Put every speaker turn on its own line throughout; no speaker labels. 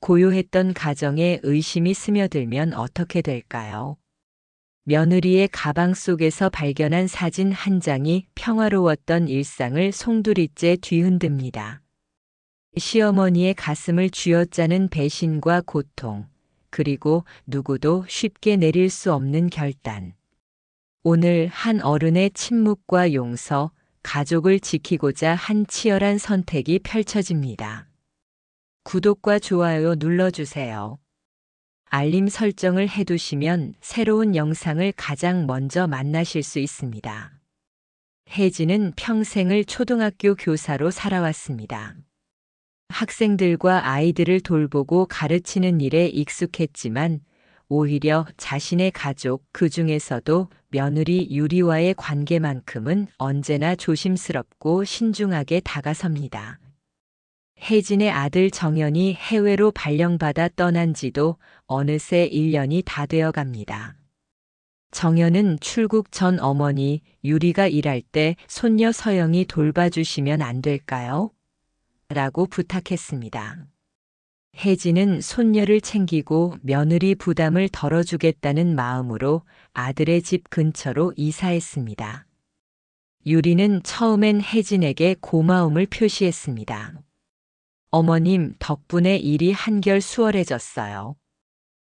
고요했던 가정에 의심이 스며들면 어떻게 될까요? 며느리의 가방 속에서 발견한 사진 한 장이 평화로웠던 일상을 송두리째 뒤흔듭니다. 시어머니의 가슴을 쥐어짜는 배신과 고통, 그리고 누구도 쉽게 내릴 수 없는 결단. 오늘 한 어른의 침묵과 용서, 가족을 지키고자 한 치열한 선택이 펼쳐집니다. 구독과 좋아요 눌러주세요. 알림 설정을 해두시면 새로운 영상을 가장 먼저 만나실 수 있습니다. 혜진은 평생을 초등학교 교사로 살아왔습니다. 학생들과 아이들을 돌보고 가르치는 일에 익숙했지만 오히려 자신의 가족, 그 중에서도 며느리 유리와의 관계만큼은 언제나 조심스럽고 신중하게 다가섭니다. 혜진의 아들 정연이 해외로 발령받아 떠난 지도 어느새 1년이 다 되어 갑니다. 정연은 출국 전 어머니 유리가 일할 때 손녀 서영이 돌봐주시면 안 될까요? 라고 부탁했습니다. 혜진은 손녀를 챙기고 며느리 부담을 덜어주겠다는 마음으로 아들의 집 근처로 이사했습니다. 유리는 처음엔 혜진에게 고마움을 표시했습니다. 어머님 덕분에 일이 한결 수월해졌어요.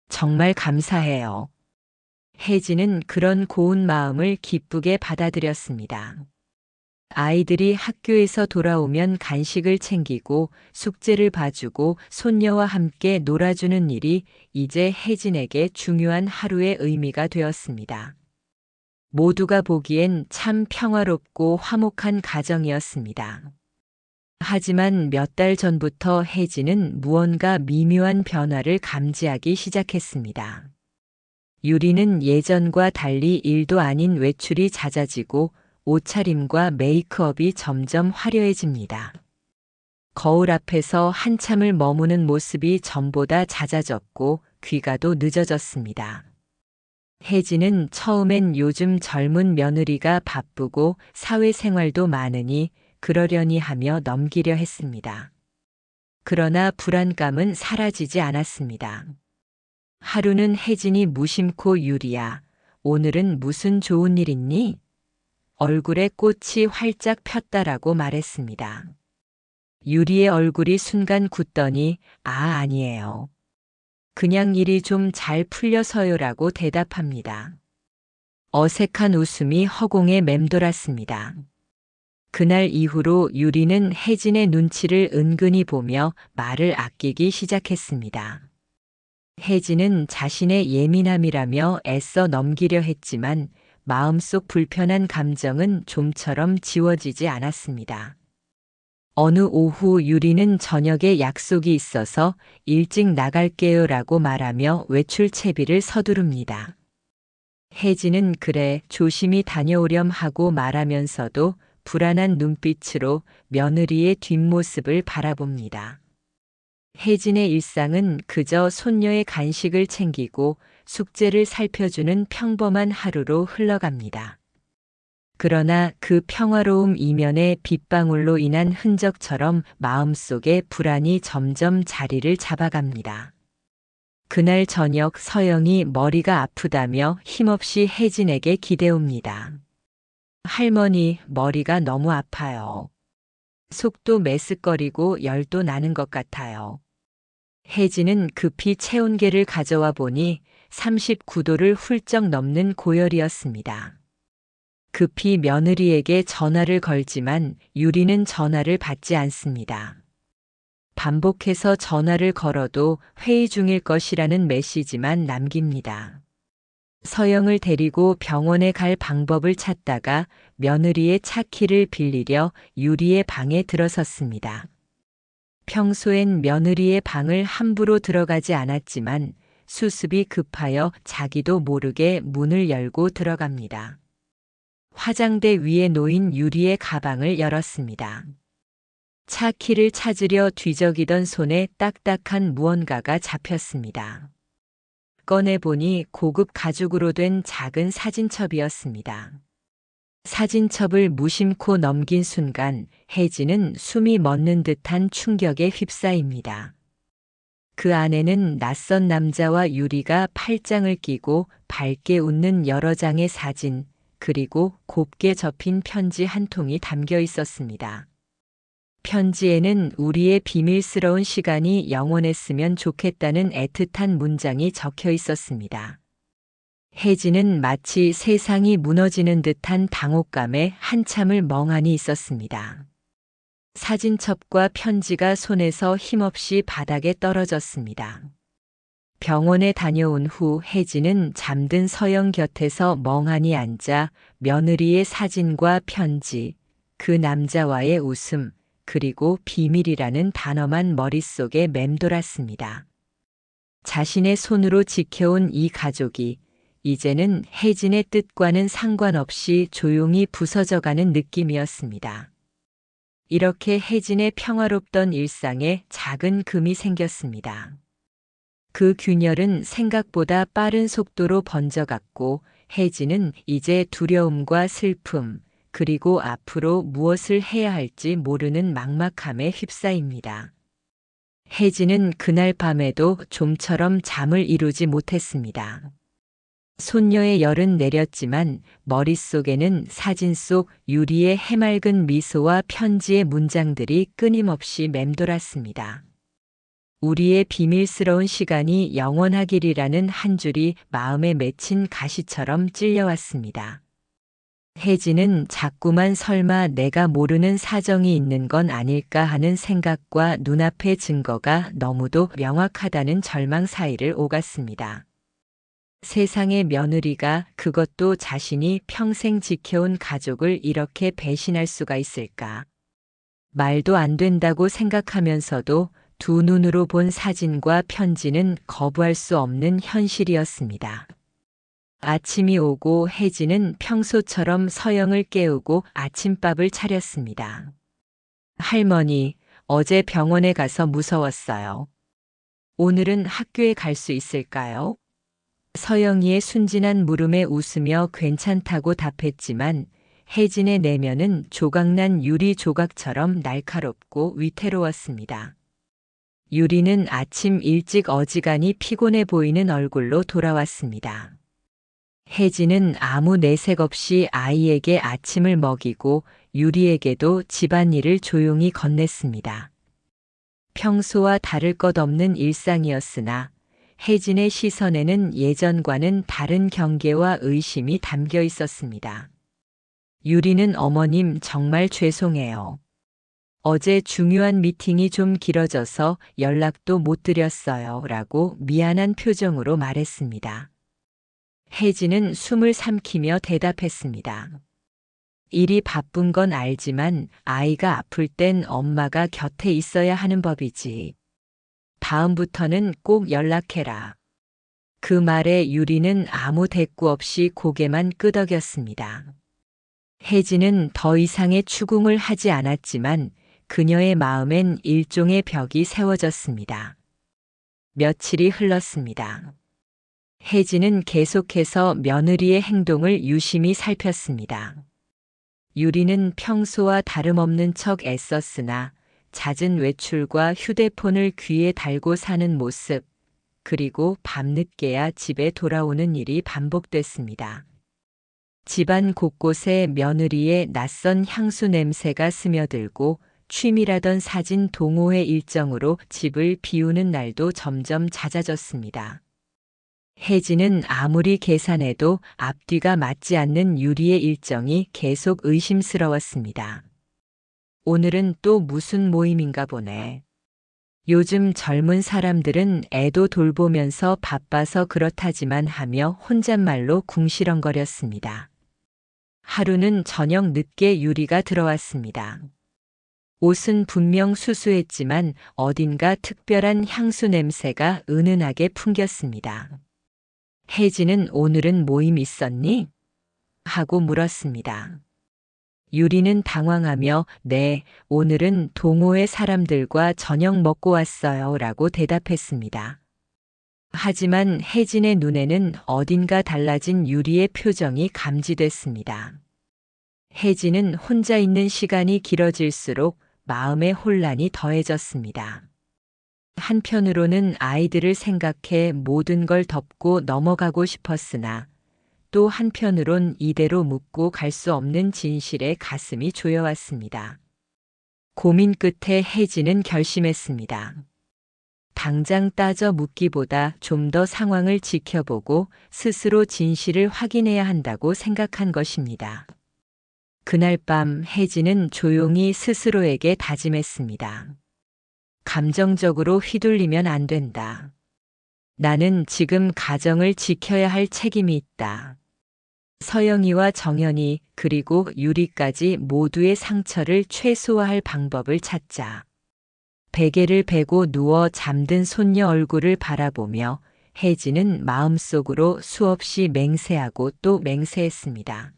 정말 감사해요. 혜진은 그런 고운 마음을 기쁘게 받아들였습니다. 아이들이 학교에서 돌아오면 간식을 챙기고 숙제를 봐주고 손녀와 함께 놀아주는 일이 이제 혜진에게 중요한 하루의 의미가 되었습니다. 모두가 보기엔 참 평화롭고 화목한 가정이었습니다. 하지만 몇 달 전부터 혜진은 무언가 미묘한 변화를 감지하기 시작했습니다. 유리는 예전과 달리 일도 아닌 외출이 잦아지고 옷차림과 메이크업이 점점 화려해집니다. 거울 앞에서 한참을 머무는 모습이 전보다 잦아졌고 귀가도 늦어졌습니다. 혜진은 처음엔 요즘 젊은 며느리가 바쁘고 사회생활도 많으니 그러려니 하며 넘기려 했습니다. 그러나 불안감은 사라지지 않았습니다. 하루는 혜진이 무심코 유리야, 오늘은 무슨 좋은 일 있니? 얼굴에 꽃이 활짝 폈다라고 말했습니다. 유리의 얼굴이 순간 굳더니 아니에요. 그냥 일이 좀 잘 풀려서요라고 대답합니다. 어색한 웃음이 허공에 맴돌았습니다. 그날 이후로 유리는 혜진의 눈치를 은근히 보며 말을 아끼기 시작했습니다. 혜진은 자신의 예민함이라며 애써 넘기려 했지만 마음속 불편한 감정은 좀처럼 지워지지 않았습니다. 어느 오후 유리는 저녁에 약속이 있어서 일찍 나갈게요라고 말하며 외출 채비를 서두릅니다. 혜진은 그래 조심히 다녀오렴 하고 말하면서도 불안한 눈빛으로 며느리의 뒷모습을 바라봅니다. 혜진의 일상은 그저 손녀의 간식을 챙기고 숙제를 살펴주는 평범한 하루로 흘러갑니다. 그러나 그 평화로움 이면에 빗방울로 인한 흔적처럼 마음속에 불안이 점점 자리를 잡아갑니다. 그날 저녁 서영이 머리가 아프다며 힘없이 혜진에게 기대옵니다. 할머니, 머리가 너무 아파요. 속도 메스꺼리고 열도 나는 것 같아요. 혜진은 급히 체온계를 가져와 보니 39도를 훌쩍 넘는 고열이었습니다. 급히 며느리에게 전화를 걸지만 유리는 전화를 받지 않습니다. 반복해서 전화를 걸어도 회의 중일 것이라는 메시지만 남깁니다. 서영을 데리고 병원에 갈 방법을 찾다가 며느리의 차 키를 빌리려 유리의 방에 들어섰습니다. 평소엔 며느리의 방을 함부로 들어가지 않았지만 수습이 급하여 자기도 모르게 문을 열고 들어갑니다. 화장대 위에 놓인 유리의 가방을 열었습니다. 차 키를 찾으려 뒤적이던 손에 딱딱한 무언가가 잡혔습니다. 꺼내보니 고급 가죽으로 된 작은 사진첩이었습니다. 사진첩을 무심코 넘긴 순간 혜진은 숨이 멎는 듯한 충격에 휩싸입니다. 그 안에는 낯선 남자와 유리가 팔짱을 끼고 밝게 웃는 여러 장의 사진, 그리고 곱게 접힌 편지 한 통이 담겨 있었습니다. 편지에는 우리의 비밀스러운 시간이 영원했으면 좋겠다는 애틋한 문장이 적혀 있었습니다. 혜진은 마치 세상이 무너지는 듯한 당혹감에 한참을 멍하니 있었습니다. 사진첩과 편지가 손에서 힘없이 바닥에 떨어졌습니다. 병원에 다녀온 후 혜진은 잠든 서영 곁에서 멍하니 앉아 며느리의 사진과 편지, 그 남자와의 웃음, 그리고 비밀이라는 단어만 머릿속에 맴돌았습니다. 자신의 손으로 지켜온 이 가족이 이제는 혜진의 뜻과는 상관없이 조용히 부서져가는 느낌이었습니다. 이렇게 혜진의 평화롭던 일상에 작은 금이 생겼습니다. 그 균열은 생각보다 빠른 속도로 번져갔고 혜진은 이제 두려움과 슬픔, 그리고 앞으로 무엇을 해야 할지 모르는 막막함에 휩싸입니다. 혜진은 그날 밤에도 좀처럼 잠을 이루지 못했습니다. 손녀의 열은 내렸지만 머릿속에는 사진 속 유리의 해맑은 미소와 편지의 문장들이 끊임없이 맴돌았습니다. 우리의 비밀스러운 시간이 영원하기리라는 한 줄이 마음에 맺힌 가시처럼 찔려왔습니다. 혜진은 자꾸만 설마 내가 모르는 사정이 있는 건 아닐까 하는 생각과 눈앞의 증거가 너무도 명확하다는 절망 사이를 오갔습니다. 세상의 며느리가, 그것도 자신이 평생 지켜온 가족을 이렇게 배신할 수가 있을까? 말도 안 된다고 생각하면서도 두 눈으로 본 사진과 편지는 거부할 수 없는 현실이었습니다. 아침이 오고 혜진은 평소처럼 서영을 깨우고 아침밥을 차렸습니다. 할머니, 어제 병원에 가서 무서웠어요. 오늘은 학교에 갈 수 있을까요? 서영이의 순진한 물음에 웃으며 괜찮다고 답했지만 혜진의 내면은 조각난 유리 조각처럼 날카롭고 위태로웠습니다. 유리는 아침 일찍 어지간히 피곤해 보이는 얼굴로 돌아왔습니다. 혜진은 아무 내색 없이 아이에게 아침을 먹이고 유리에게도 집안일을 조용히 건넸습니다. 평소와 다를 것 없는 일상이었으나 혜진의 시선에는 예전과는 다른 경계와 의심이 담겨 있었습니다. 유리는 어머님 정말 죄송해요. 어제 중요한 미팅이 좀 길어져서 연락도 못 드렸어요. 라고 미안한 표정으로 말했습니다. 혜진은 숨을 삼키며 대답했습니다. 일이 바쁜 건 알지만 아이가 아플 땐 엄마가 곁에 있어야 하는 법이지. 다음부터는 꼭 연락해라. 그 말에 유리는 아무 대꾸 없이 고개만 끄덕였습니다. 혜진은 더 이상의 추궁을 하지 않았지만 그녀의 마음엔 일종의 벽이 세워졌습니다. 며칠이 흘렀습니다. 혜진은 계속해서 며느리의 행동을 유심히 살폈습니다. 유리는 평소와 다름없는 척 애썼으나 잦은 외출과 휴대폰을 귀에 달고 사는 모습, 그리고 밤늦게야 집에 돌아오는 일이 반복됐습니다. 집안 곳곳에 며느리의 낯선 향수 냄새가 스며들고 취미라던 사진 동호회 일정으로 집을 비우는 날도 점점 잦아졌습니다. 혜진은 아무리 계산해도 앞뒤가 맞지 않는 유리의 일정이 계속 의심스러웠습니다. 오늘은 또 무슨 모임인가 보네. 요즘 젊은 사람들은 애도 돌보면서 바빠서 그렇다지만 하며 혼잣말로 궁시렁거렸습니다. 하루는 저녁 늦게 유리가 들어왔습니다. 옷은 분명 수수했지만 어딘가 특별한 향수 냄새가 은은하게 풍겼습니다. 혜진은 오늘은 모임 있었니? 하고 물었습니다. 유리는 당황하며 네, 오늘은 동호회 사람들과 저녁 먹고 왔어요. 라고 대답했습니다. 하지만 혜진의 눈에는 어딘가 달라진 유리의 표정이 감지됐습니다. 혜진은 혼자 있는 시간이 길어질수록 마음의 혼란이 더해졌습니다. 한편으로는 아이들을 생각해 모든 걸 덮고 넘어가고 싶었으나 또 한편으론 이대로 묻고 갈 수 없는 진실에 가슴이 조여왔습니다. 고민 끝에 혜진은 결심했습니다. 당장 따져 묻기보다 좀 더 상황을 지켜보고 스스로 진실을 확인해야 한다고 생각한 것입니다. 그날 밤 혜진은 조용히 스스로에게 다짐했습니다. 감정적으로 휘둘리면 안 된다. 나는 지금 가정을 지켜야 할 책임이 있다. 서영이와 정연이 그리고 유리까지 모두의 상처를 최소화할 방법을 찾자. 베개를 베고 누워 잠든 손녀 얼굴을 바라보며 혜진은 마음속으로 수없이 맹세하고 또 맹세했습니다.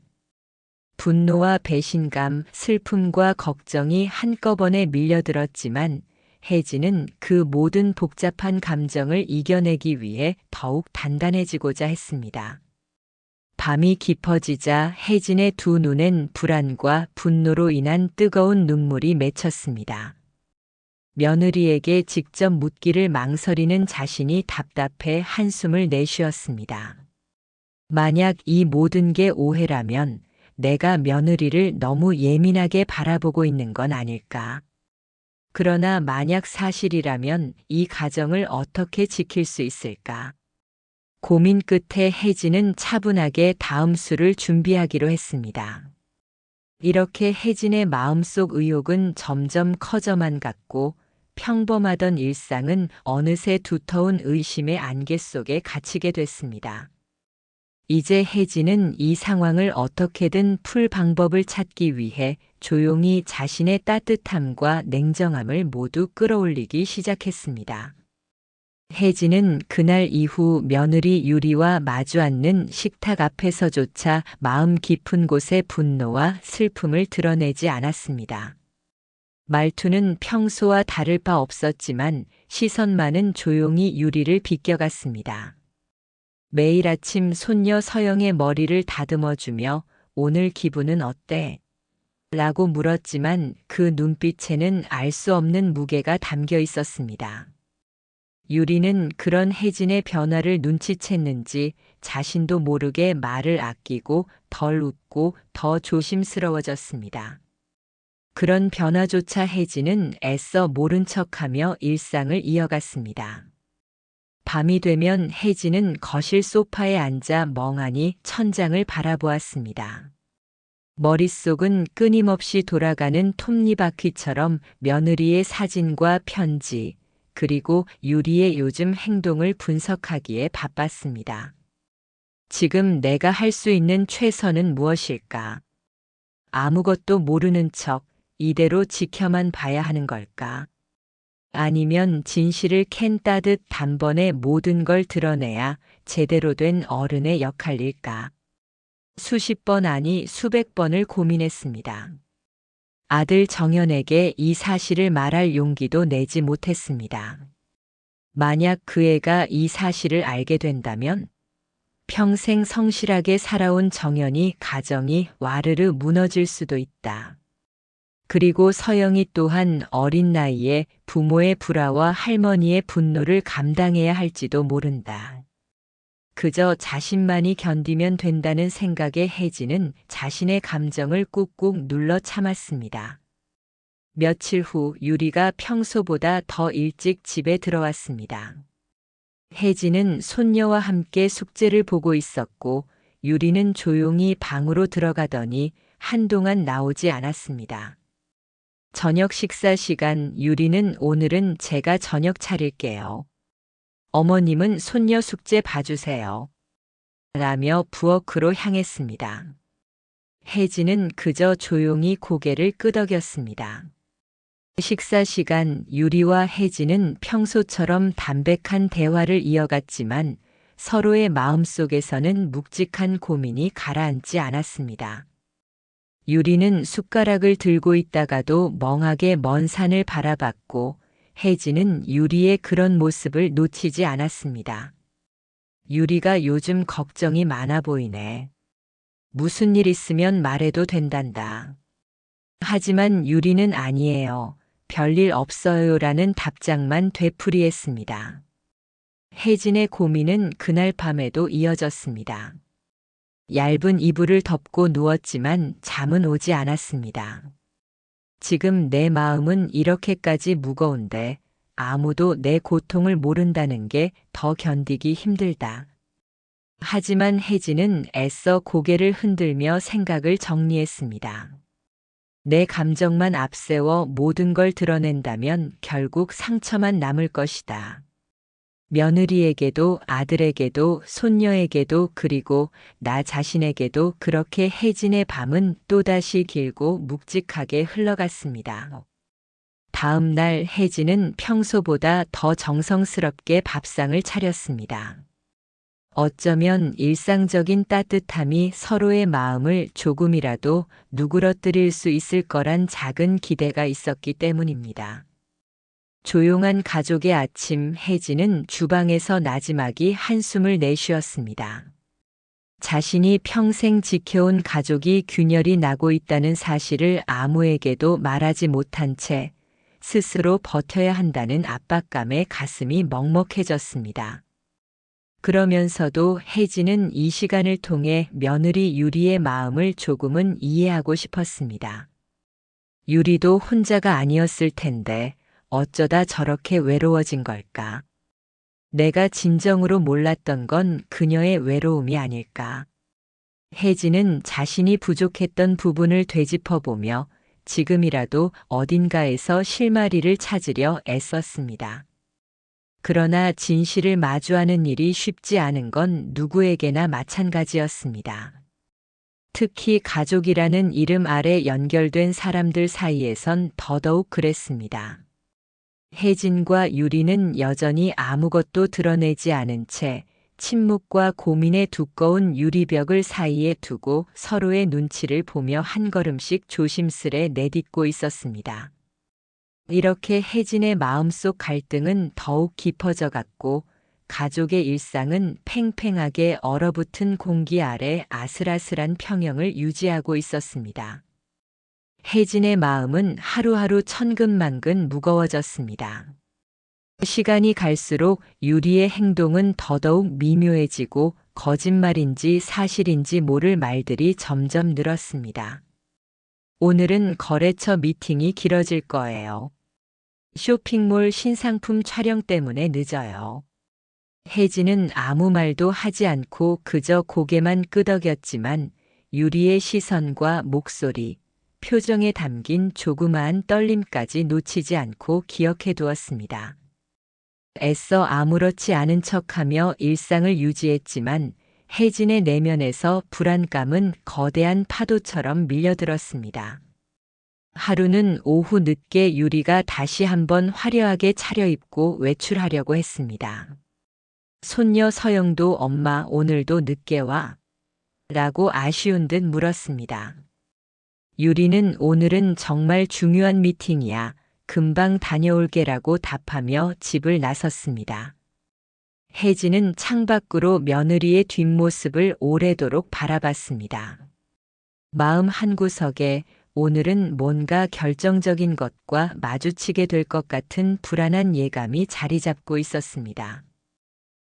분노와 배신감, 슬픔과 걱정이 한꺼번에 밀려들었지만 혜진은 그 모든 복잡한 감정을 이겨내기 위해 더욱 단단해지고자 했습니다. 밤이 깊어지자 혜진의 두 눈엔 불안과 분노로 인한 뜨거운 눈물이 맺혔습니다. 며느리에게 직접 묻기를 망설이는 자신이 답답해 한숨을 내쉬었습니다. 만약 이 모든 게 오해라면 내가 며느리를 너무 예민하게 바라보고 있는 건 아닐까? 그러나 만약 사실이라면 이 가정을 어떻게 지킬 수 있을까? 고민 끝에 혜진은 차분하게 다음 수를 준비하기로 했습니다. 이렇게 혜진의 마음속 의혹은 점점 커져만 갔고 평범하던 일상은 어느새 두터운 의심의 안개 속에 갇히게 됐습니다. 이제 혜진은 이 상황을 어떻게든 풀 방법을 찾기 위해 조용히 자신의 따뜻함과 냉정함을 모두 끌어올리기 시작했습니다. 혜진은 그날 이후 며느리 유리와 마주 앉는 식탁 앞에서조차 마음 깊은 곳에 분노와 슬픔을 드러내지 않았습니다. 말투는 평소와 다를 바 없었지만 시선만은 조용히 유리를 비껴갔습니다. 매일 아침 손녀 서영의 머리를 다듬어주며 오늘 기분은 어때? 라고 물었지만 그 눈빛에는 알 수 없는 무게가 담겨 있었습니다. 유리는 그런 혜진의 변화를 눈치챘는지 자신도 모르게 말을 아끼고 덜 웃고 더 조심스러워졌습니다. 그런 변화조차 혜진은 애써 모른 척하며 일상을 이어갔습니다. 밤이 되면 혜진은 거실 소파에 앉아 멍하니 천장을 바라보았습니다. 머릿속은 끊임없이 돌아가는 톱니바퀴처럼 며느리의 사진과 편지, 그리고 유리의 요즘 행동을 분석하기에 바빴습니다. 지금 내가 할 수 있는 최선은 무엇일까? 아무것도 모르는 척 이대로 지켜만 봐야 하는 걸까? 아니면 진실을 캔 따듯 단번에 모든 걸 드러내야 제대로 된 어른의 역할일까? 수십 번 아니 수백 번을 고민했습니다. 아들 정연에게 이 사실을 말할 용기도 내지 못했습니다. 만약 그 애가 이 사실을 알게 된다면 평생 성실하게 살아온 정연이 가정이 와르르 무너질 수도 있다. 그리고 서영이 또한 어린 나이에 부모의 불화와 할머니의 분노를 감당해야 할지도 모른다. 그저 자신만이 견디면 된다는 생각에 혜진은 자신의 감정을 꾹꾹 눌러 참았습니다. 며칠 후 유리가 평소보다 더 일찍 집에 들어왔습니다. 혜진은 손녀와 함께 숙제를 보고 있었고 유리는 조용히 방으로 들어가더니 한동안 나오지 않았습니다. 저녁 식사 시간 유리는 오늘은 제가 저녁 차릴게요. 어머님은 손녀 숙제 봐주세요. 라며 부엌으로 향했습니다. 혜진은 그저 조용히 고개를 끄덕였습니다. 식사 시간 유리와 혜진은 평소처럼 담백한 대화를 이어갔지만 서로의 마음속에서는 묵직한 고민이 가라앉지 않았습니다. 유리는 숟가락을 들고 있다가도 멍하게 먼 산을 바라봤고 혜진은 유리의 그런 모습을 놓치지 않았습니다. 유리가 요즘 걱정이 많아 보이네. 무슨 일 있으면 말해도 된단다. 하지만 유리는 아니에요. 별일 없어요라는 답장만 되풀이했습니다. 혜진의 고민은 그날 밤에도 이어졌습니다. 얇은 이불을 덮고 누웠지만 잠은 오지 않았습니다. 지금 내 마음은 이렇게까지 무거운데 아무도 내 고통을 모른다는 게 더 견디기 힘들다. 하지만 혜진은 애써 고개를 흔들며 생각을 정리했습니다. 내 감정만 앞세워 모든 걸 드러낸다면 결국 상처만 남을 것이다. 며느리에게도 아들에게도 손녀에게도 그리고 나 자신에게도 그렇게 혜진의 밤은 또다시 길고 묵직하게 흘러갔습니다. 다음 날 혜진은 평소보다 더 정성스럽게 밥상을 차렸습니다. 어쩌면 일상적인 따뜻함이 서로의 마음을 조금이라도 누그러뜨릴 수 있을 거란 작은 기대가 있었기 때문입니다. 조용한 가족의 아침, 혜진은 주방에서 나지막이 한숨을 내쉬었습니다. 자신이 평생 지켜온 가족이 균열이 나고 있다는 사실을 아무에게도 말하지 못한 채 스스로 버텨야 한다는 압박감에 가슴이 먹먹해졌습니다. 그러면서도 혜진은 이 시간을 통해 며느리 유리의 마음을 조금은 이해하고 싶었습니다. 유리도 혼자가 아니었을 텐데 어쩌다 저렇게 외로워진 걸까? 내가 진정으로 몰랐던 건 그녀의 외로움이 아닐까? 혜진은 자신이 부족했던 부분을 되짚어보며 지금이라도 어딘가에서 실마리를 찾으려 애썼습니다. 그러나 진실을 마주하는 일이 쉽지 않은 건 누구에게나 마찬가지였습니다. 특히 가족이라는 이름 아래 연결된 사람들 사이에선 더더욱 그랬습니다. 혜진과 유리는 여전히 아무것도 드러내지 않은 채 침묵과 고민의 두꺼운 유리벽을 사이에 두고 서로의 눈치를 보며 한 걸음씩 조심스레 내딛고 있었습니다. 이렇게 혜진의 마음속 갈등은 더욱 깊어져 갔고 가족의 일상은 팽팽하게 얼어붙은 공기 아래 아슬아슬한 평형을 유지하고 있었습니다. 혜진의 마음은 하루하루 천근만근 무거워졌습니다. 시간이 갈수록 유리의 행동은 더더욱 미묘해지고 거짓말인지 사실인지 모를 말들이 점점 늘었습니다. 오늘은 거래처 미팅이 길어질 거예요. 쇼핑몰 신상품 촬영 때문에 늦어요. 혜진은 아무 말도 하지 않고 그저 고개만 끄덕였지만 유리의 시선과 목소리, 표정에 담긴 조그마한 떨림까지 놓치지 않고 기억해 두었습니다. 애써 아무렇지 않은 척하며 일상을 유지했지만 혜진의 내면에서 불안감은 거대한 파도처럼 밀려들었습니다. 하루는 오후 늦게 유리가 다시 한번 화려하게 차려입고 외출하려고 했습니다. 손녀 서영도 엄마 오늘도 늦게 와? 라고 아쉬운 듯 물었습니다. 유리는 오늘은 정말 중요한 미팅이야. 금방 다녀올게라고 답하며 집을 나섰습니다. 혜진은 창밖으로 며느리의 뒷모습을 오래도록 바라봤습니다. 마음 한구석에 오늘은 뭔가 결정적인 것과 마주치게 될 것 같은 불안한 예감이 자리 잡고 있었습니다.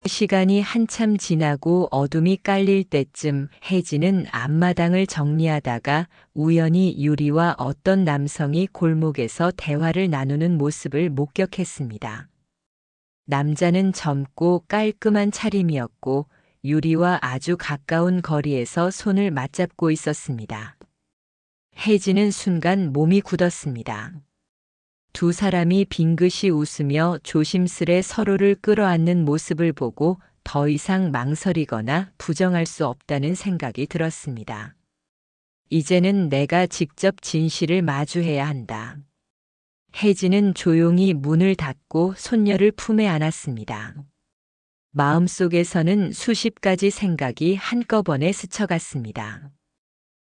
시간이 한참 지나고 어둠이 깔릴 때쯤 혜진은 앞마당을 정리하다가 우연히 유리와 어떤 남성이 골목에서 대화를 나누는 모습을 목격했습니다. 남자는 젊고 깔끔한 차림이었고 유리와 아주 가까운 거리에서 손을 맞잡고 있었습니다. 혜진은 순간 몸이 굳었습니다. 두 사람이 빙긋이 웃으며 조심스레 서로를 끌어안는 모습을 보고 더 이상 망설이거나 부정할 수 없다는 생각이 들었습니다. 이제는 내가 직접 진실을 마주해야 한다. 혜진은 조용히 문을 닫고 손녀를 품에 안았습니다. 마음속에서는 수십 가지 생각이 한꺼번에 스쳐갔습니다.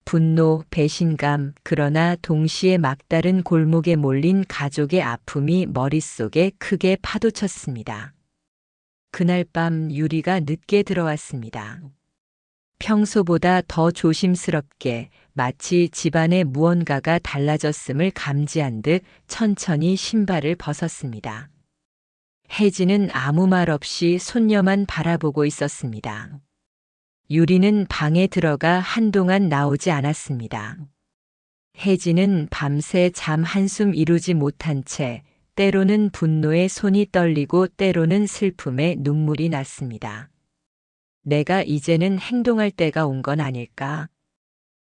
분노, 배신감, 그러나 동시에 막다른 골목에 몰린 가족의 아픔이 머릿속에 크게 파도쳤습니다. 그날 밤 유리가 늦게 들어왔습니다. 평소보다 더 조심스럽게 마치 집안에 무언가가 달라졌음을 감지한 듯 천천히 신발을 벗었습니다. 혜진은 아무 말 없이 손녀만 바라보고 있었습니다. 유리는 방에 들어가 한동안 나오지 않았습니다. 혜진은 밤새 잠 한숨 이루지 못한 채 때로는 분노에 손이 떨리고 때로는 슬픔에 눈물이 났습니다. 내가 이제는 행동할 때가 온 건 아닐까?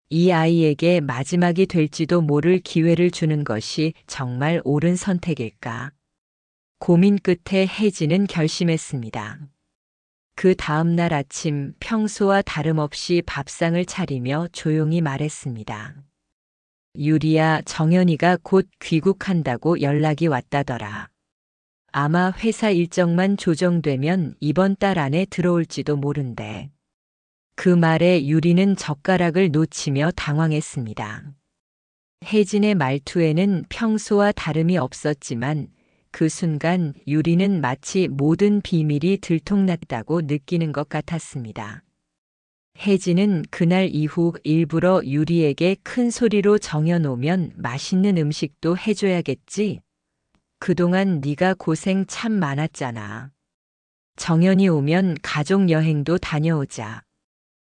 이 아이에게 마지막이 될지도 모를 기회를 주는 것이 정말 옳은 선택일까? 고민 끝에 혜진은 결심했습니다. 그 다음 날 아침 평소와 다름없이 밥상을 차리며 조용히 말했습니다. 유리야, 정연이가 곧 귀국한다고 연락이 왔다더라. 아마 회사 일정만 조정되면 이번 달 안에 들어올지도 모른대. 그 말에 유리는 젓가락을 놓치며 당황했습니다. 혜진의 말투에는 평소와 다름이 없었지만 그 순간 유리는 마치 모든 비밀이 들통났다고 느끼는 것 같았습니다. 혜진은 그날 이후 일부러 유리에게 큰 소리로 정해놓으면 맛있는 음식도 해줘야겠지. 그동안 네가 고생 참 많았잖아. 정연이 오면 가족 여행도 다녀오자.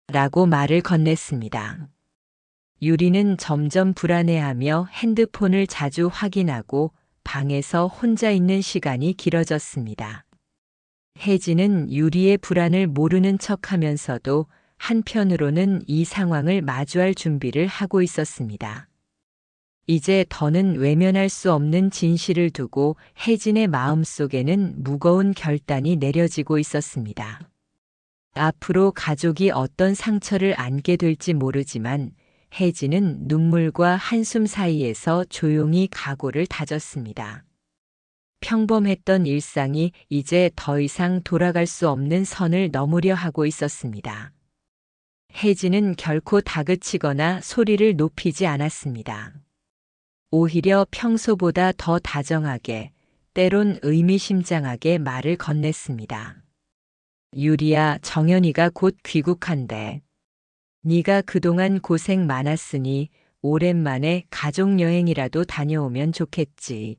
라고 말을 건넸습니다. 유리는 점점 불안해하며 핸드폰을 자주 확인하고 방에서 혼자 있는 시간이 길어졌습니다. 혜진은 유리의 불안을 모르는 척하면서도 한편으로는 이 상황을 마주할 준비를 하고 있었습니다. 이제 더는 외면할 수 없는 진실을 두고 혜진의 마음속에는 무거운 결단이 내려지고 있었습니다. 앞으로 가족이 어떤 상처를 안게 될지 모르지만 혜진은 눈물과 한숨 사이에서 조용히 각오를 다졌습니다. 평범했던 일상이 이제 더 이상 돌아갈 수 없는 선을 넘으려 하고 있었습니다. 혜진은 결코 다그치거나 소리를 높이지 않았습니다. 오히려 평소보다 더 다정하게, 때론 의미심장하게 말을 건넸습니다. 유리야, 정연이가 곧 귀국한대. 네가 그동안 고생 많았으니 오랜만에 가족여행이라도 다녀오면 좋겠지.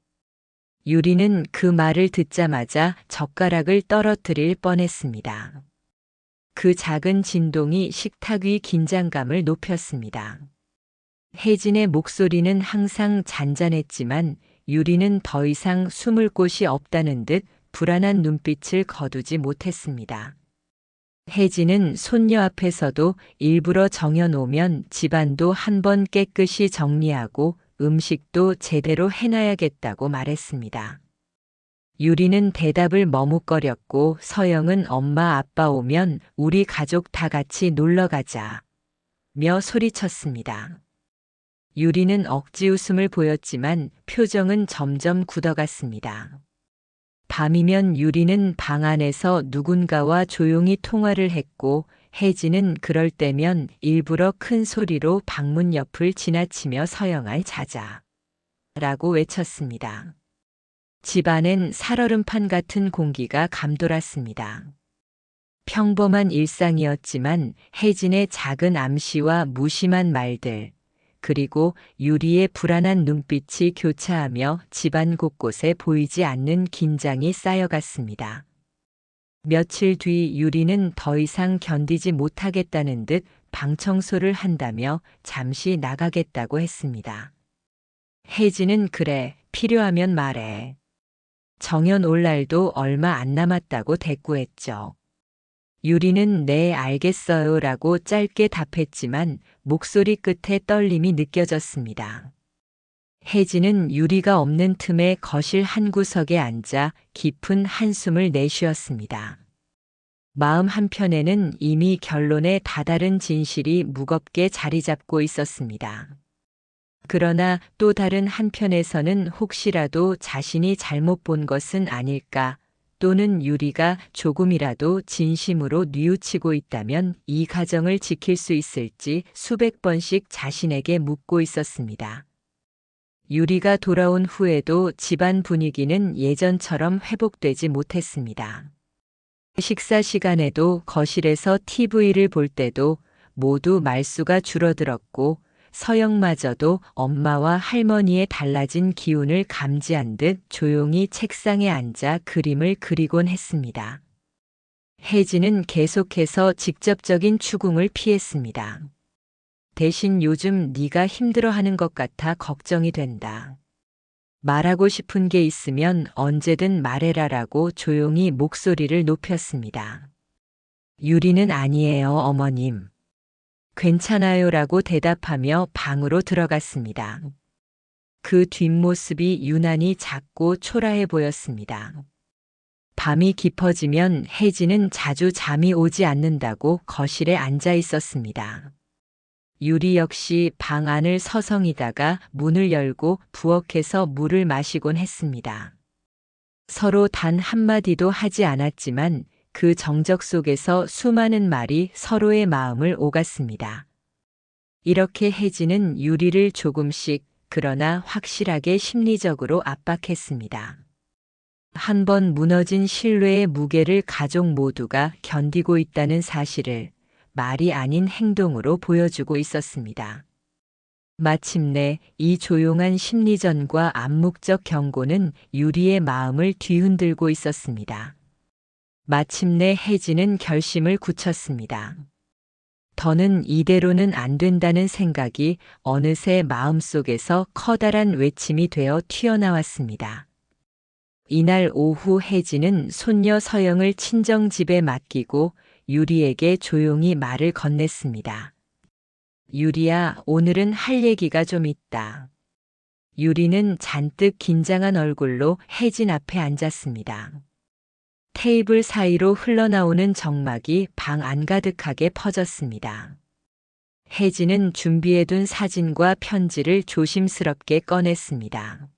유리는 그 말을 듣자마자 젓가락을 떨어뜨릴 뻔했습니다. 그 작은 진동이 식탁 위 긴장감을 높였습니다. 혜진의 목소리는 항상 잔잔했지만 유리는 더 이상 숨을 곳이 없다는 듯 불안한 눈빛을 거두지 못했습니다. 혜진은 손녀 앞에서도 일부러 정해놓으면 집안도 한번 깨끗이 정리하고 음식도 제대로 해놔야겠다고 말했습니다. 유리는 대답을 머뭇거렸고 서영은 엄마 아빠 오면 우리 가족 다 같이 놀러 가자 며 소리쳤습니다. 유리는 억지 웃음을 보였지만 표정은 점점 굳어갔습니다. 밤이면 유리는 방 안에서 누군가와 조용히 통화를 했고 혜진은 그럴 때면 일부러 큰 소리로 방문 옆을 지나치며 서영아 자자 라고 외쳤습니다. 집안엔 살얼음판 같은 공기가 감돌았습니다. 평범한 일상이었지만 혜진의 작은 암시와 무심한 말들, 그리고 유리의 불안한 눈빛이 교차하며 집안 곳곳에 보이지 않는 긴장이 쌓여갔습니다. 며칠 뒤 유리는 더 이상 견디지 못하겠다는 듯 방 청소를 한다며 잠시 나가겠다고 했습니다. 혜진은 그래, 필요하면 말해. 정연 올 날도 얼마 안 남았다고 대꾸했죠. 유리는 네, 알겠어요 라고 짧게 답했지만 목소리 끝에 떨림이 느껴졌습니다. 혜진은 유리가 없는 틈에 거실 한 구석에 앉아 깊은 한숨을 내쉬었습니다. 마음 한편에는 이미 결론에 다다른 진실이 무겁게 자리 잡고 있었습니다. 그러나 또 다른 한편에서는 혹시라도 자신이 잘못 본 것은 아닐까, 또는 유리가 조금이라도 진심으로 뉘우치고 있다면 이 가정을 지킬 수 있을지 수백 번씩 자신에게 묻고 있었습니다. 유리가 돌아온 후에도 집안 분위기는 예전처럼 회복되지 못했습니다. 식사 시간에도 거실에서 TV를 볼 때도 모두 말수가 줄어들었고 서영마저도 엄마와 할머니의 달라진 기운을 감지한 듯 조용히 책상에 앉아 그림을 그리곤 했습니다. 혜진은 계속해서 직접적인 추궁을 피했습니다. 대신 요즘 네가 힘들어하는 것 같아 걱정이 된다. 말하고 싶은 게 있으면 언제든 말해라라고 조용히 목소리를 높였습니다. 유리는 아니에요, 어머님. 괜찮아요라고 대답하며 방으로 들어갔습니다. 그 뒷모습이 유난히 작고 초라해 보였습니다. 밤이 깊어지면 혜진은 자주 잠이 오지 않는다고 거실에 앉아 있었습니다. 유리 역시 방 안을 서성이다가 문을 열고 부엌에서 물을 마시곤 했습니다. 서로 단 한마디도 하지 않았지만 그 정적 속에서 수많은 말이 서로의 마음을 오갔습니다. 이렇게 혜진은 유리를 조금씩 그러나 확실하게 심리적으로 압박했습니다. 한 번 무너진 신뢰의 무게를 가족 모두가 견디고 있다는 사실을 말이 아닌 행동으로 보여주고 있었습니다. 마침내 이 조용한 심리전과 암묵적 경고는 유리의 마음을 뒤흔들고 있었습니다. 마침내 혜진은 결심을 굳혔습니다. 더는 이대로는 안 된다는 생각이 어느새 마음속에서 커다란 외침이 되어 튀어나왔습니다. 이날 오후 혜진은 손녀 서영을 친정집에 맡기고 유리에게 조용히 말을 건넸습니다. 유리야, 오늘은 할 얘기가 좀 있다. 유리는 잔뜩 긴장한 얼굴로 혜진 앞에 앉았습니다. 테이블 사이로 흘러나오는 정막이 방 안가득하게 퍼졌습니다. 혜진은 준비해둔 사진과 편지를 조심스럽게 꺼냈습니다.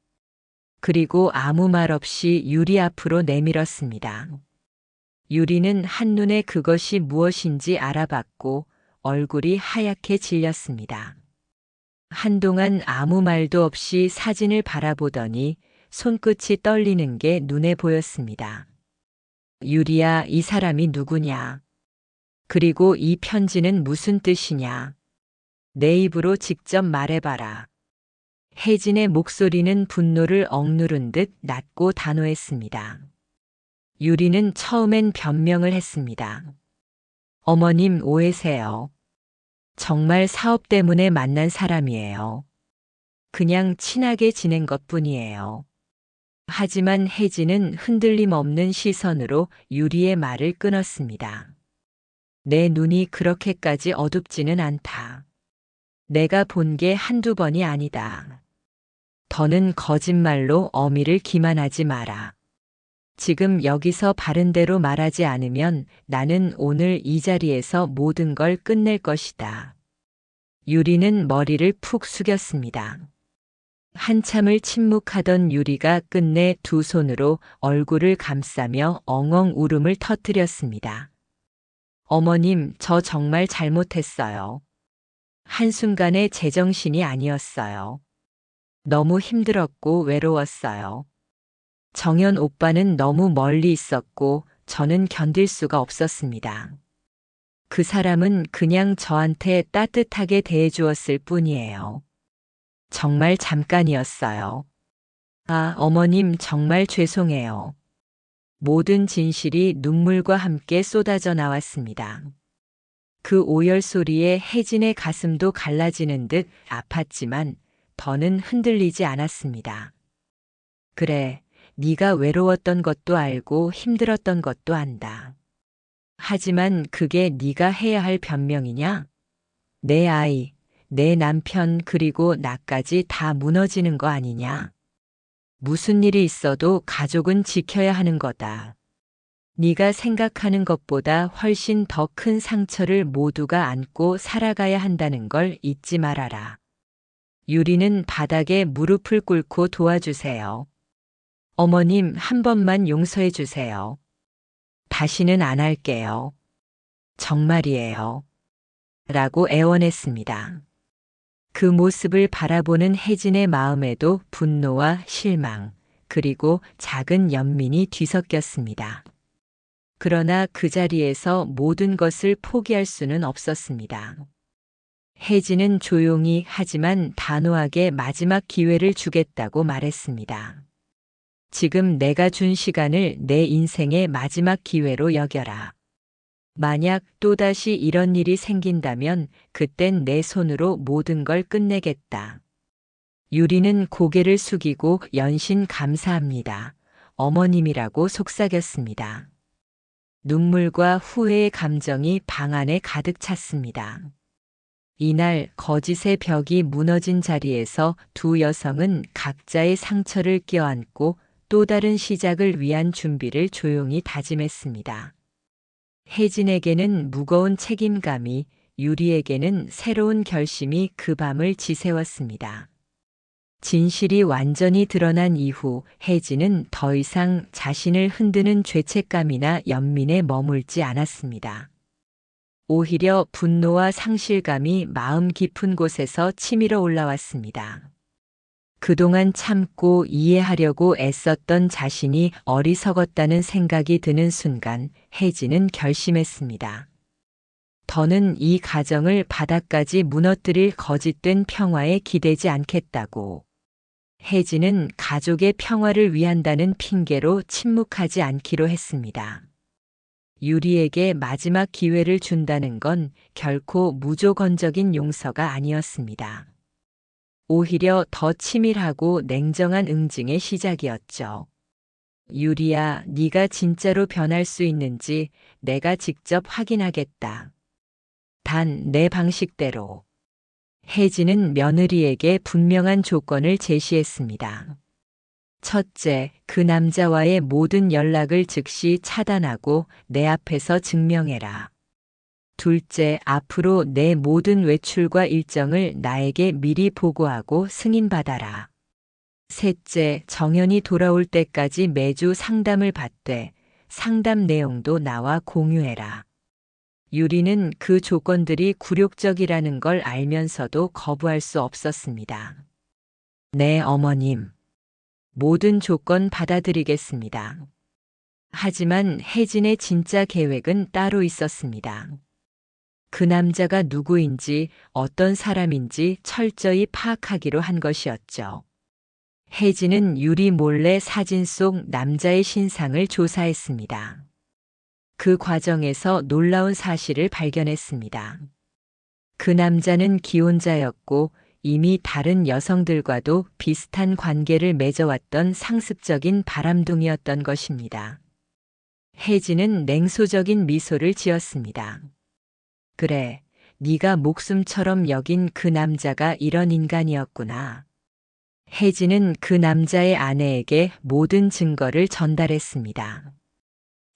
그리고 아무 말 없이 유리 앞으로 내밀었습니다. 유리는 한눈에 그것이 무엇인지 알아봤고 얼굴이 하얗게 질렸습니다. 한동안 아무 말도 없이 사진을 바라보더니 손끝이 떨리는 게 눈에 보였습니다. 유리야, 이 사람이 누구냐? 그리고 이 편지는 무슨 뜻이냐? 내 입으로 직접 말해봐라. 혜진의 목소리는 분노를 억누른 듯 낮고 단호했습니다. 유리는 처음엔 변명을 했습니다. 어머님 오해세요. 정말 사업 때문에 만난 사람이에요. 그냥 친하게 지낸 것뿐이에요. 하지만 혜진은 흔들림 없는 시선으로 유리의 말을 끊었습니다. 내 눈이 그렇게까지 어둡지는 않다. 내가 본 게 한두 번이 아니다. 더는 거짓말로 어미를 기만하지 마라. 지금 여기서 바른 대로 말하지 않으면 나는 오늘 이 자리에서 모든 걸 끝낼 것이다. 유리는 머리를 푹 숙였습니다. 한참을 침묵하던 유리가 끝내 두 손으로 얼굴을 감싸며 엉엉 울음을 터뜨렸습니다. 어머님, 저 정말 잘못했어요. 한순간에 제정신이 아니었어요. 너무 힘들었고 외로웠어요. 정연 오빠는 너무 멀리 있었고 저는 견딜 수가 없었습니다. 그 사람은 그냥 저한테 따뜻하게 대해주었을 뿐이에요. 정말 잠깐이었어요. 아, 어머님 정말 죄송해요. 모든 진실이 눈물과 함께 쏟아져 나왔습니다. 그 오열 소리에 혜진의 가슴도 갈라지는 듯 아팠지만 더는 흔들리지 않았습니다. 그래, 네가 외로웠던 것도 알고 힘들었던 것도 안다. 하지만 그게 네가 해야 할 변명이냐? 내 아이, 내 남편 그리고 나까지 다 무너지는 거 아니냐? 무슨 일이 있어도 가족은 지켜야 하는 거다. 네가 생각하는 것보다 훨씬 더 큰 상처를 모두가 안고 살아가야 한다는 걸 잊지 말아라. 유리는 바닥에 무릎을 꿇고 도와주세요. 어머님, 한 번만 용서해 주세요. 다시는 안 할게요. 정말이에요. 라고 애원했습니다. 그 모습을 바라보는 혜진의 마음에도 분노와 실망, 그리고 작은 연민이 뒤섞였습니다. 그러나 그 자리에서 모든 것을 포기할 수는 없었습니다. 혜진은 조용히 하지만 단호하게 마지막 기회를 주겠다고 말했습니다. 지금 내가 준 시간을 내 인생의 마지막 기회로 여겨라. 만약 또다시 이런 일이 생긴다면 그땐 내 손으로 모든 걸 끝내겠다. 유리는 고개를 숙이고 연신 감사합니다. 어머님이라고 속삭였습니다. 눈물과 후회의 감정이 방 안에 가득 찼습니다. 이날 거짓의 벽이 무너진 자리에서 두 여성은 각자의 상처를 껴안고 또 다른 시작을 위한 준비를 조용히 다짐했습니다. 혜진에게는 무거운 책임감이, 유리에게는 새로운 결심이 그 밤을 지새웠습니다. 진실이 완전히 드러난 이후 혜진은 더 이상 자신을 흔드는 죄책감이나 연민에 머물지 않았습니다. 오히려 분노와 상실감이 마음 깊은 곳에서 치밀어 올라왔습니다. 그동안 참고 이해하려고 애썼던 자신이 어리석었다는 생각이 드는 순간 혜진은 결심했습니다. 더는 이 가정을 바닥까지 무너뜨릴 거짓된 평화에 기대지 않겠다고. 혜진은 가족의 평화를 위한다는 핑계로 침묵하지 않기로 했습니다. 유리에게 마지막 기회를 준다는 건 결코 무조건적인 용서가 아니었습니다. 오히려 더 치밀하고 냉정한 응징의 시작이었죠. 유리야, 네가 진짜로 변할 수 있는지 내가 직접 확인하겠다. 단 내 방식대로. 혜진은 며느리에게 분명한 조건을 제시했습니다. 첫째, 그 남자와의 모든 연락을 즉시 차단하고 내 앞에서 증명해라. 둘째, 앞으로 내 모든 외출과 일정을 나에게 미리 보고하고 승인받아라. 셋째, 정연이 돌아올 때까지 매주 상담을 받되 상담 내용도 나와 공유해라. 유리는 그 조건들이 굴욕적이라는 걸 알면서도 거부할 수 없었습니다. 네, 어머님. 모든 조건 받아들이겠습니다. 하지만 혜진의 진짜 계획은 따로 있었습니다. 그 남자가 누구인지 어떤 사람인지 철저히 파악하기로 한 것이었죠. 혜진은 유리 몰래 사진 속 남자의 신상을 조사했습니다. 그 과정에서 놀라운 사실을 발견했습니다. 그 남자는 기혼자였고 이미 다른 여성들과도 비슷한 관계를 맺어왔던 상습적인 바람둥이였던 것입니다. 혜진은 냉소적인 미소를 지었습니다. 그래, 네가 목숨처럼 여긴 그 남자가 이런 인간이었구나. 혜진은 그 남자의 아내에게 모든 증거를 전달했습니다.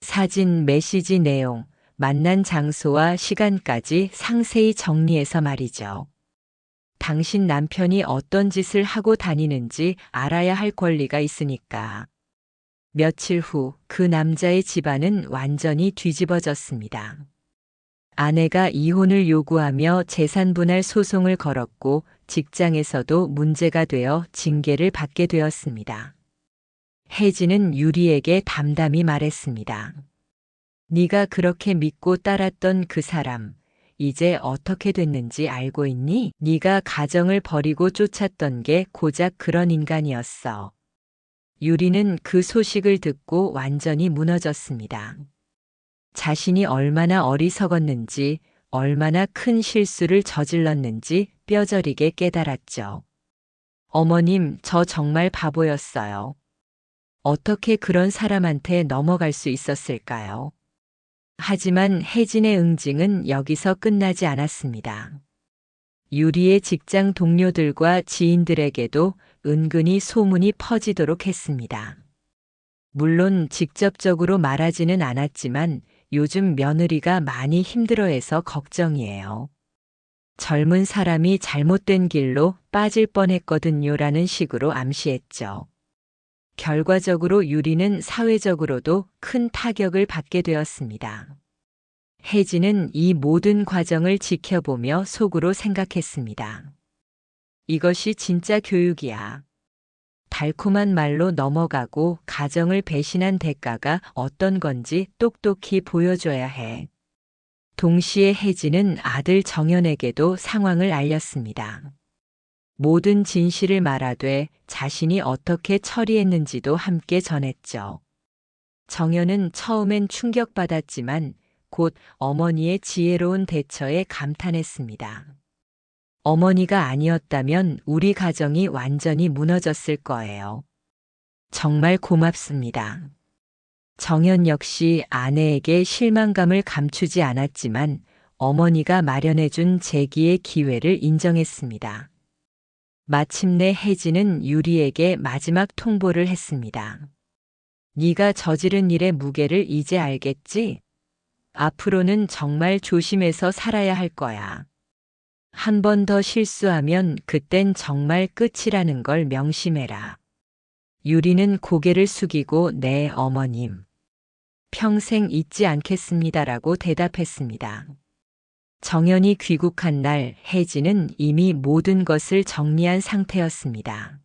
사진, 메시지 내용, 만난 장소와 시간까지 상세히 정리해서 말이죠. 당신 남편이 어떤 짓을 하고 다니는지 알아야 할 권리가 있으니까. 며칠 후 그 남자의 집안은 완전히 뒤집어졌습니다. 아내가 이혼을 요구하며 재산분할 소송을 걸었고 직장에서도 문제가 되어 징계를 받게 되었습니다. 혜진은 유리에게 담담히 말했습니다. 네가 그렇게 믿고 따랐던 그 사람, 이제 어떻게 됐는지 알고 있니? 네가 가정을 버리고 쫓았던 게 고작 그런 인간이었어. 유리는 그 소식을 듣고 완전히 무너졌습니다. 자신이 얼마나 어리석었는지, 얼마나 큰 실수를 저질렀는지 뼈저리게 깨달았죠. 어머님, 저 정말 바보였어요. 어떻게 그런 사람한테 넘어갈 수 있었을까요? 하지만 혜진의 응징은 여기서 끝나지 않았습니다. 유리의 직장 동료들과 지인들에게도 은근히 소문이 퍼지도록 했습니다. 물론 직접적으로 말하지는 않았지만 요즘 며느리가 많이 힘들어해서 걱정이에요. 젊은 사람이 잘못된 길로 빠질 뻔했거든요라는 식으로 암시했죠. 결과적으로 유리는 사회적으로도 큰 타격을 받게 되었습니다. 혜진은 이 모든 과정을 지켜보며 속으로 생각했습니다. 이것이 진짜 교육이야. 달콤한 말로 넘어가고 가정을 배신한 대가가 어떤 건지 똑똑히 보여줘야 해. 동시에 혜진은 아들 정연에게도 상황을 알렸습니다. 모든 진실을 말하되 자신이 어떻게 처리했는지도 함께 전했죠. 정연은 처음엔 충격받았지만 곧 어머니의 지혜로운 대처에 감탄했습니다. 어머니가 아니었다면 우리 가정이 완전히 무너졌을 거예요. 정말 고맙습니다. 정연 역시 아내에게 실망감을 감추지 않았지만 어머니가 마련해준 재기의 기회를 인정했습니다. 마침내 혜진은 유리에게 마지막 통보를 했습니다. 네가 저지른 일의 무게를 이제 알겠지? 앞으로는 정말 조심해서 살아야 할 거야. 한 번 더 실수하면 그땐 정말 끝이라는 걸 명심해라. 유리는 고개를 숙이고 네, 어머님. 평생 잊지 않겠습니다라고 대답했습니다. 정연이 귀국한 날 혜진은 이미 모든 것을 정리한 상태였습니다.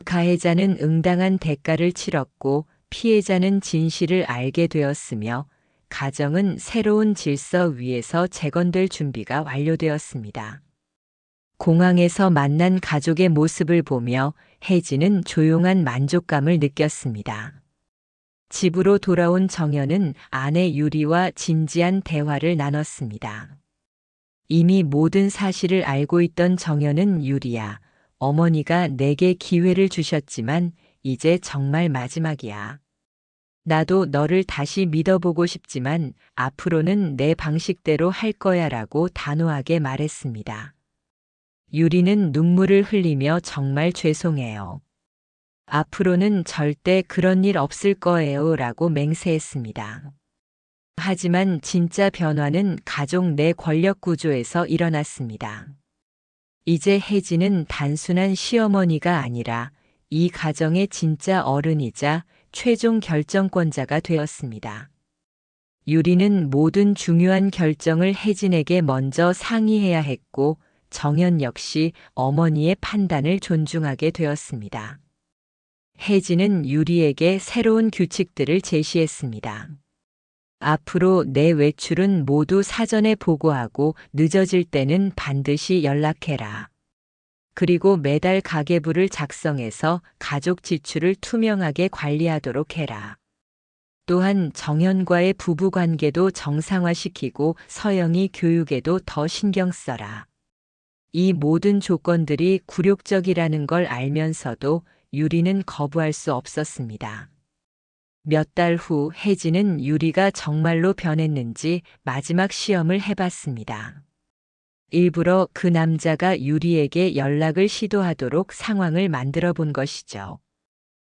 가해자는 응당한 대가를 치렀고 피해자는 진실을 알게 되었으며 가정은 새로운 질서 위에서 재건될 준비가 완료되었습니다. 공항에서 만난 가족의 모습을 보며 혜진은 조용한 만족감을 느꼈습니다. 집으로 돌아온 정연은 아내 유리와 진지한 대화를 나눴습니다. 이미 모든 사실을 알고 있던 정연은 유리야, 어머니가 내게 기회를 주셨지만 이제 정말 마지막이야. 나도 너를 다시 믿어보고 싶지만 앞으로는 내 방식대로 할 거야 라고 단호하게 말했습니다. 유리는 눈물을 흘리며 정말 죄송해요. 앞으로는 절대 그런 일 없을 거예요 라고 맹세했습니다. 하지만 진짜 변화는 가족 내 권력 구조에서 일어났습니다. 이제 혜진은 단순한 시어머니가 아니라 이 가정의 진짜 어른이자 최종 결정권자가 되었습니다. 유리는 모든 중요한 결정을 혜진에게 먼저 상의해야 했고 정연 역시 어머니의 판단을 존중하게 되었습니다. 혜진은 유리에게 새로운 규칙들을 제시했습니다. 앞으로 내 외출은 모두 사전에 보고하고 늦어질 때는 반드시 연락해라. 그리고 매달 가계부를 작성해서 가족 지출을 투명하게 관리하도록 해라. 또한 정연과의 부부 관계도 정상화시키고 서영이 교육에도 더 신경 써라. 이 모든 조건들이 굴욕적이라는 걸 알면서도 유리는 거부할 수 없었습니다. 몇 달 후 혜진은 유리가 정말로 변했는지 마지막 시험을 해봤습니다. 일부러 그 남자가 유리에게 연락을 시도하도록 상황을 만들어 본 것이죠.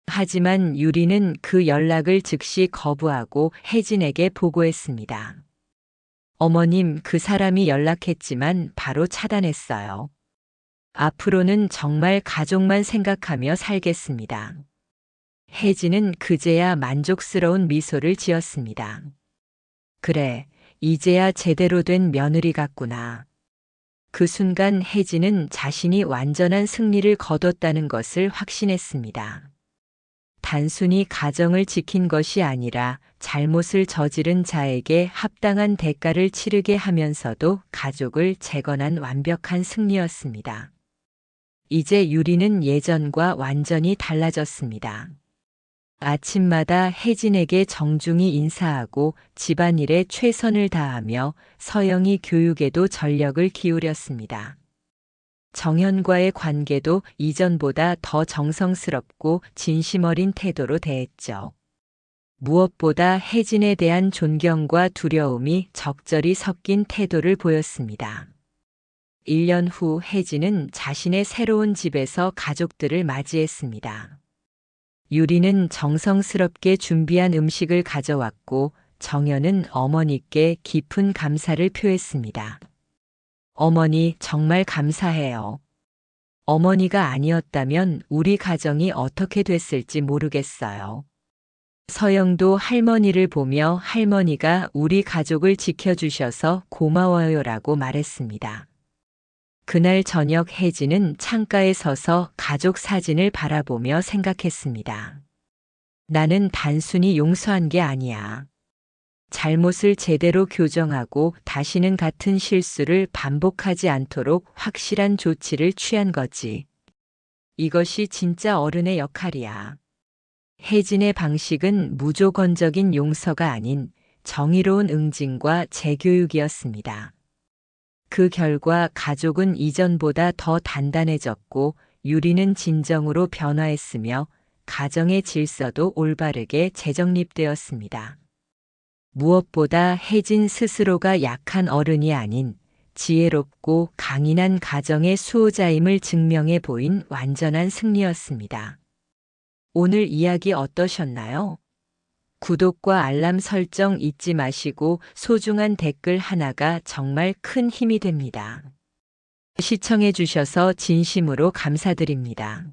하지만 유리는 그 연락을 즉시 거부하고 혜진에게 보고했습니다. 어머님, 그 사람이 연락했지만 바로 차단했어요. 앞으로는 정말 가족만 생각하며 살겠습니다. 혜진은 그제야 만족스러운 미소를 지었습니다. 그래, 이제야 제대로 된 며느리 같구나. 그 순간 혜진은 자신이 완전한 승리를 거뒀다는 것을 확신했습니다. 단순히 가정을 지킨 것이 아니라 잘못을 저지른 자에게 합당한 대가를 치르게 하면서도 가족을 재건한 완벽한 승리였습니다. 이제 유리는 예전과 완전히 달라졌습니다. 아침마다 혜진에게 정중히 인사하고 집안일에 최선을 다하며 서영이 교육에도 전력을 기울였습니다. 정연과의 관계도 이전보다 더 정성스럽고 진심 어린 태도로 대했죠. 무엇보다 혜진에 대한 존경과 두려움이 적절히 섞인 태도를 보였습니다. 1년 후 혜진은 자신의 새로운 집에서 가족들을 맞이했습니다. 유리는 정성스럽게 준비한 음식을 가져왔고 정연은 어머니께 깊은 감사를 표했습니다. 어머니, 정말 감사해요. 어머니가 아니었다면 우리 가정이 어떻게 됐을지 모르겠어요. 서영도 할머니를 보며 할머니가 우리 가족을 지켜주셔서 고마워요라고 말했습니다. 그날 저녁 혜진은 창가에 서서 가족 사진을 바라보며 생각했습니다. 나는 단순히 용서한 게 아니야. 잘못을 제대로 교정하고 다시는 같은 실수를 반복하지 않도록 확실한 조치를 취한 거지. 이것이 진짜 어른의 역할이야. 혜진의 방식은 무조건적인 용서가 아닌 정의로운 응징과 재교육이었습니다. 그 결과 가족은 이전보다 더 단단해졌고 유리는 진정으로 변화했으며 가정의 질서도 올바르게 재정립되었습니다. 무엇보다 혜진 스스로가 약한 어른이 아닌 지혜롭고 강인한 가정의 수호자임을 증명해 보인 완전한 승리였습니다. 오늘 이야기 어떠셨나요? 구독과 알람 설정 잊지 마시고 소중한 댓글 하나가 정말 큰 힘이 됩니다. 시청해 주셔서 진심으로 감사드립니다.